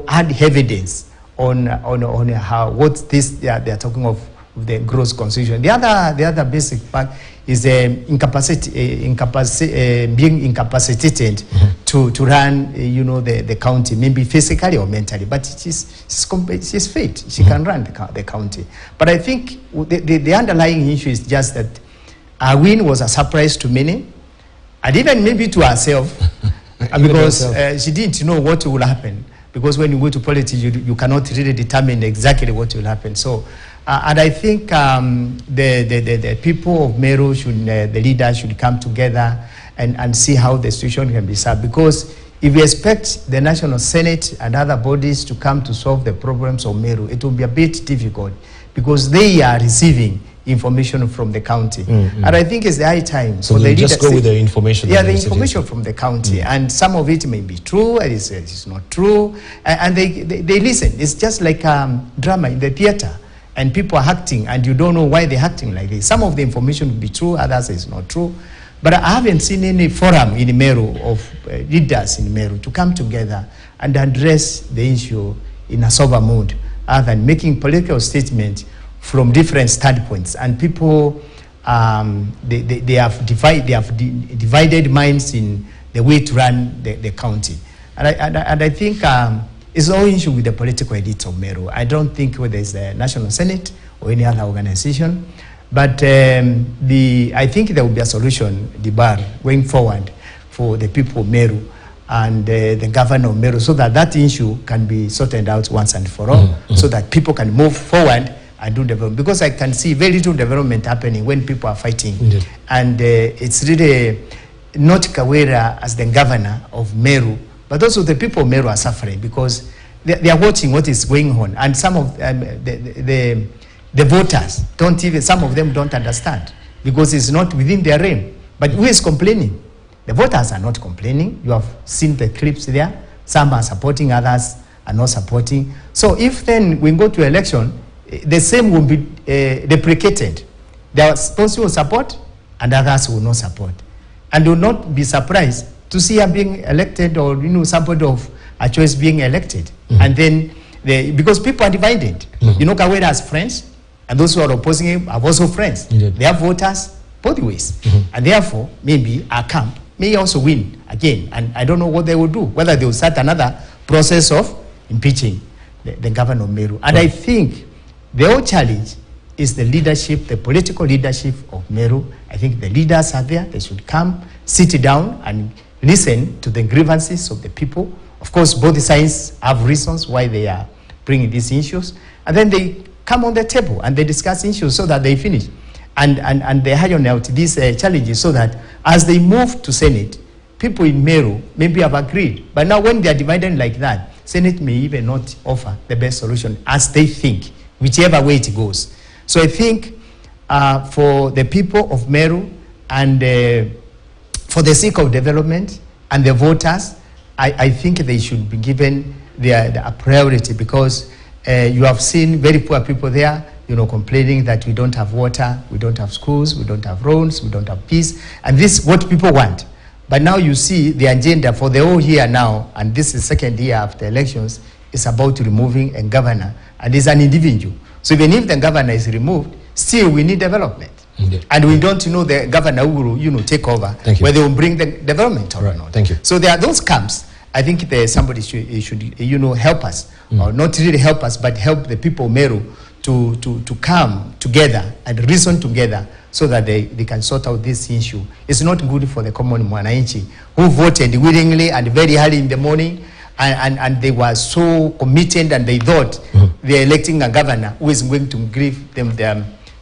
hard evidence on how what this they are talking of the gross Constitution. The other basic fact is being incapacitated to run the county, maybe physically or mentally, but she's fit. She can run the county. But I think the underlying issue is just that our win was a surprise to many, and even maybe to herself, because she didn't know what will happen. Because when you go to politics, you cannot really determine exactly what will happen. So, and I think the people of Meru the leaders should come together and see how the situation can be solved. Because if we expect the National Senate and other bodies to come to solve the problems of Meru, it will be a bit difficult, because they are receiving information from the county. And I think it's the high time. So they just go with the information. Yeah, the information from the county. And some of it may be true, and it's not true. And they listen. It's just like drama in the theater. And people are acting, and you don't know why they're acting like this. Some of the information will be true, others is not true. But I haven't seen any forum in Meru of leaders in Meru to come together and address the issue in a sober mood, other than making political statements from different standpoints. And people, they have divided minds in the way to run the county. And I think it's no issue with the political elite of Meru. I don't think whether it's the National Senate or any other organization, but I think there will be a solution, going forward for the people of Meru and the governor of Meru, so that issue can be sorted out once and for all, so that people can move forward and do development. Because I can see very little development happening when people are fighting. And it's really not Kawira as the governor of Meru, but also the people of Meru are suffering because they are watching what is going on, and some of the voters don't even, some of them don't understand because it's not within their realm. But who is complaining? The voters are not complaining. You have seen the clips there. Some are supporting, others are not supporting. So if then we go to election, the same will be deprecated. There are those who will support and others will not support. And will not be surprised to see her being elected, or somebody of a choice being elected. And then, because people are divided. Kawira has friends, and those who are opposing him have also friends. They have voters both ways. And therefore, maybe our camp may also win again. And I don't know what they will do, whether they will start another process of impeaching the governor of Meru. And I think the whole challenge is the leadership, the political leadership of Meru. I think the leaders are there. They should come, sit down and listen to the grievances of the people. Of course, both sides have reasons why they are bringing these issues. And then they come on the table and they discuss issues so that they finish. And they iron out these challenges so that as they move to Senate, people in Meru maybe have agreed. But now when they are divided like that, Senate may even not offer the best solution as they think, whichever way it goes. So I think for the people of Meru and for the sake of development and the voters, I think they should be given a priority, because you have seen very poor people there, complaining that we don't have water, we don't have schools, we don't have roads, we don't have peace. And this is what people want. But now you see the agenda for the whole year now, and this is second year after elections, is about removing a governor, and it's an individual. So even if the governor is removed, still we need development. Indeed. And we don't know the governor who will, take over, whether they will bring the development or not. Thank you. So there are those camps. I think somebody should help us, or not really help us, but help the people of Meru to come together and reason together so that they can sort out this issue. It's not good for the common mwananchi who voted willingly and very early in the morning, and they were so committed, and they thought they're electing a governor who is going to give them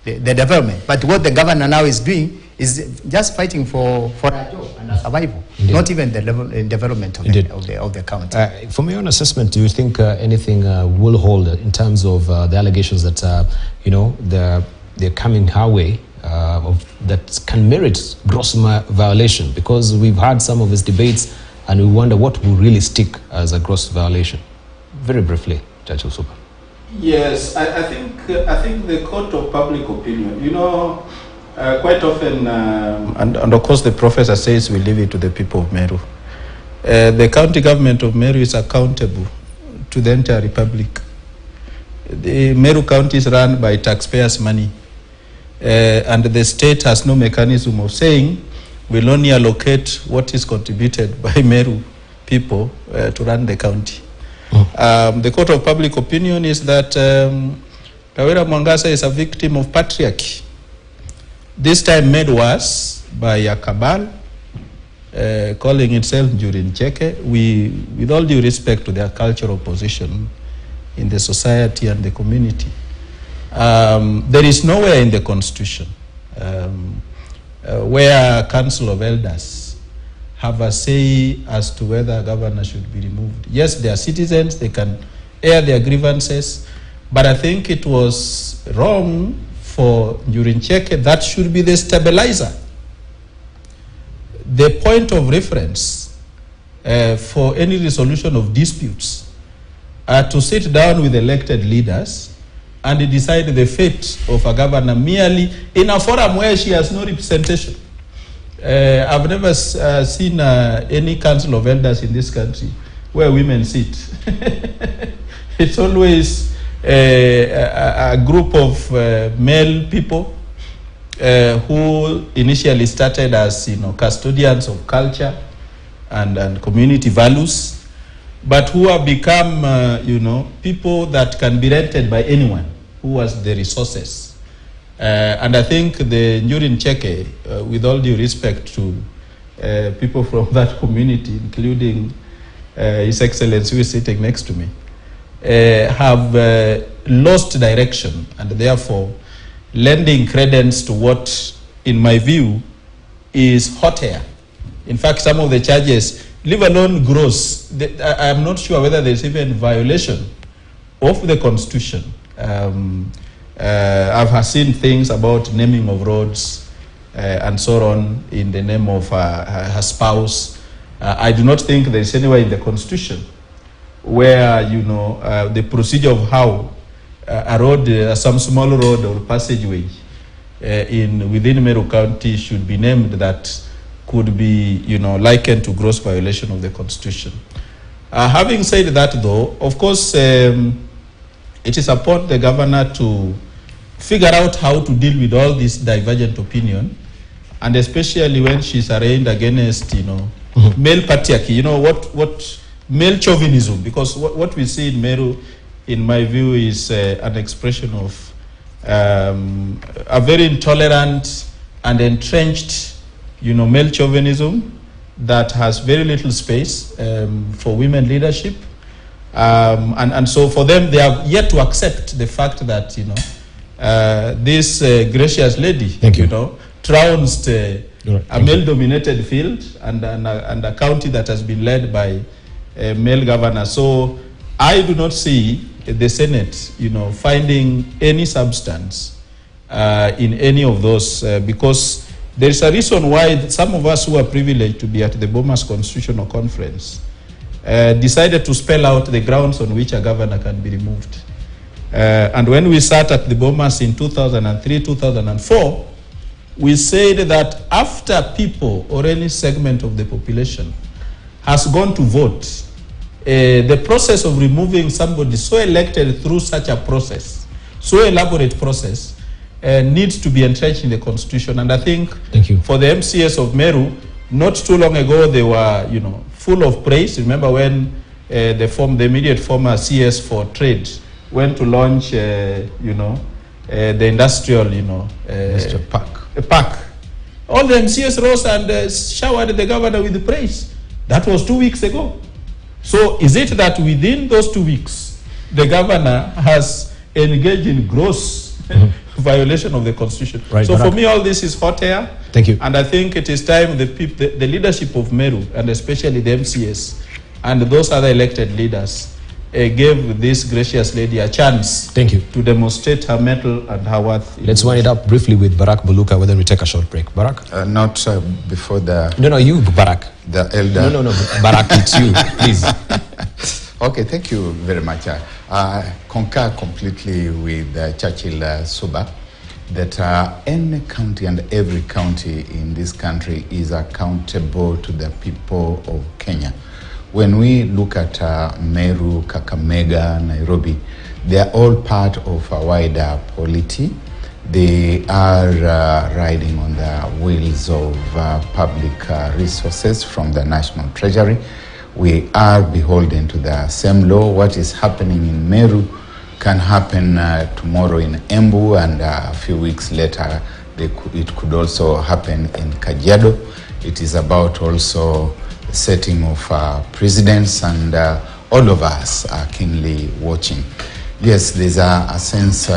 the development. But what the governor now is doing is just fighting for a job and a survival, not even the development of the county. From your own assessment, do you think anything will hold in terms of the allegations that they're coming our way that can merit gross violation? Because we've had some of these debates, and we wonder what will really stick as a gross violation. Very briefly, Judge Usupa. Yes, I think the court of public opinion, quite often, and of course the professor says we leave it to the people of Meru. The county government of Meru is accountable to the entire republic. The Meru County is run by taxpayers' money, and the state has no mechanism of saying we'll only allocate what is contributed by Meru people to run the county. The court of public opinion is that Kawira Mwangasa is a victim of patriarchy. This time made worse by a cabal calling itself Njurin Cheke. With all due respect to their cultural position in the society and the community, there is nowhere in the constitution where a council of elders have a say as to whether a governor should be removed. Yes, they are citizens, they can air their grievances, but I think it was wrong for Njurin Cheke. That should be the stabilizer. The point of reference for any resolution of disputes are to sit down with elected leaders and decide the fate of a governor merely in a forum where she has no representation. I've never seen any council of elders in this country where women sit. It's always a group of male people who initially started as custodians of culture and community values, but who have become people that can be rented by anyone who has the resources. And I think the Njurin Cheke, with all due respect to people from that community, including His Excellency who is sitting next to me, have lost direction, and therefore lending credence to what, in my view, is hot air In fact, some of the charges, leave alone gross, I am not sure whether there's even violation of the Constitution. I've seen things about naming of roads and so on in the name of her spouse. I do not think there's anywhere in the Constitution where, you know, the procedure of how a road, some small road or passageway within Meru County should be named that could be, you know, likened to gross violation of the Constitution. Having said that, though, of course, it is upon the governor to figure out how to deal with all this divergent opinion, and especially when she's arraigned against, you know, male patriarchy, you know, what male chauvinism, because what we see in Meru, in my view, is an expression of a very intolerant and entrenched, you know, male chauvinism that has very little space for women leadership. And so for them, they have yet to accept the fact that, you know, this gracious lady, you know, trounced a male-dominated field and a county that has been led by a male governor. So I do not see the Senate, you know, finding any substance in any of those because there is a reason why some of us who are privileged to be at the Bomas Constitutional Conference decided to spell out the grounds on which a governor can be removed. And when we sat at the Bomas in 2003, 2004, we said that after people or any segment of the population has gone to vote, the process of removing somebody so elected through such a process, so elaborate process, needs to be entrenched in the Constitution. And I think for the MCS of Meru, not too long ago, they were, you know, full of praise. Remember when the immediate former CS for Trade went to launch, you know, the industrial, you know, park. All the MCS rose and showered the governor with praise. That was 2 weeks ago. So is it that within those 2 weeks, the governor has engaged in gross violation of the Constitution? Right, so for me, all this is hot air. Thank you. And I think it is time the leadership of Meru, and especially the MCS, and those other elected leaders, gave this gracious lady a chance to demonstrate her mettle and her worth. Let's wind it up briefly with Barak Buluka, whether we take a short break. Barak? Not before the... No, you, Barak. The elder. No, Barak, it's you, please. Okay, thank you very much. I concur completely with Churchill Suba that any county and every county in this country is accountable to the people of Kenya. When we look at Meru, Kakamega, Nairobi, they are all part of a wider polity. They are riding on the wheels of public resources from the National Treasury. We are beholden to the same law. What is happening in Meru can happen tomorrow in Embu, and a few weeks later it could also happen in Kajiado. It is about also setting of precedents, and all of us are keenly watching. Yes, there's a sense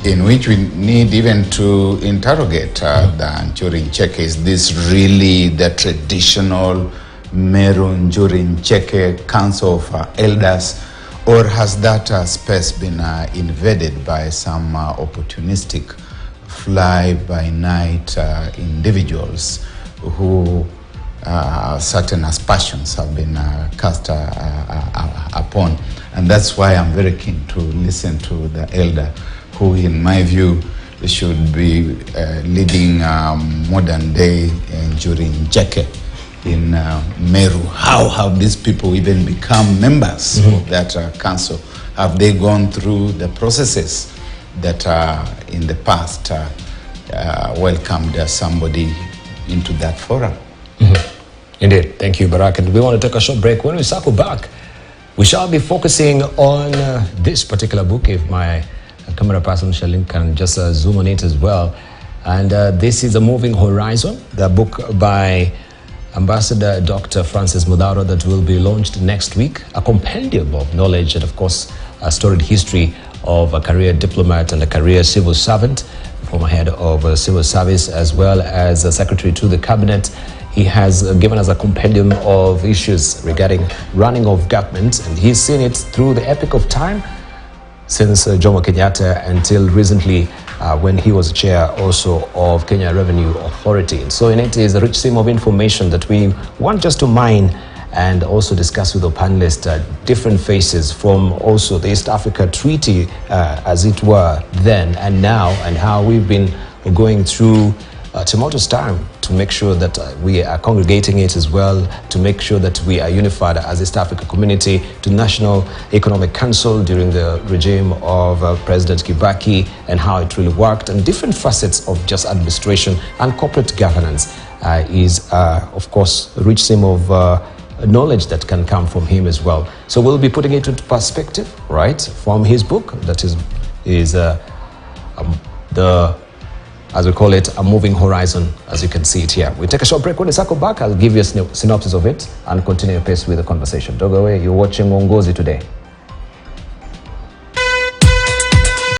in which we need even to interrogate the Njuri Ncheke. Is this really the traditional Meru Njuri Ncheke Council of Elders, or has that space been invaded by some opportunistic fly-by-night individuals who certain aspersions have been cast upon? And that's why I'm very keen to listen to the elder, who in my view should be leading modern day Njuri Ncheke in Meru. How have these people even become members of that council? Have they gone through the processes that in the past welcomed somebody into that forum? Indeed. Thank you, Barak. And we want to take a short break. When we circle back, we shall be focusing on this particular book, if my camera person Shalin can just zoom on it as well. And this is A Moving Horizon, the book by Ambassador Dr. Francis Mudaro that will be launched next week. A compendium of knowledge and, of course, a storied history of a career diplomat and a career civil servant, former head of civil service, as well as a secretary to the cabinet he has given us a compendium of issues regarding running of government, and he's seen it through the epoch of time since Jomo Kenyatta until recently when he was chair also of Kenya Revenue Authority. And so in it is a rich stream of information that we want just to mine and also discuss with the panelists different faces from also the East Africa Treaty as it were then and now, and how we've been going through a tumultuous time to make sure that we are congregating it as well, to make sure that we are unified as East Africa community, to National Economic Council during the regime of President Kibaki and how it really worked, and different facets of just administration and corporate governance is of course a rich stream of knowledge that can come from him as well. So we'll be putting it into perspective, right, from his book that is as we call it, a moving horizon, as you can see it here. We take a short break. When we circle back, I'll give you a synopsis of it and continue pace with the conversation. Don't go away. You're watching Uongozi today.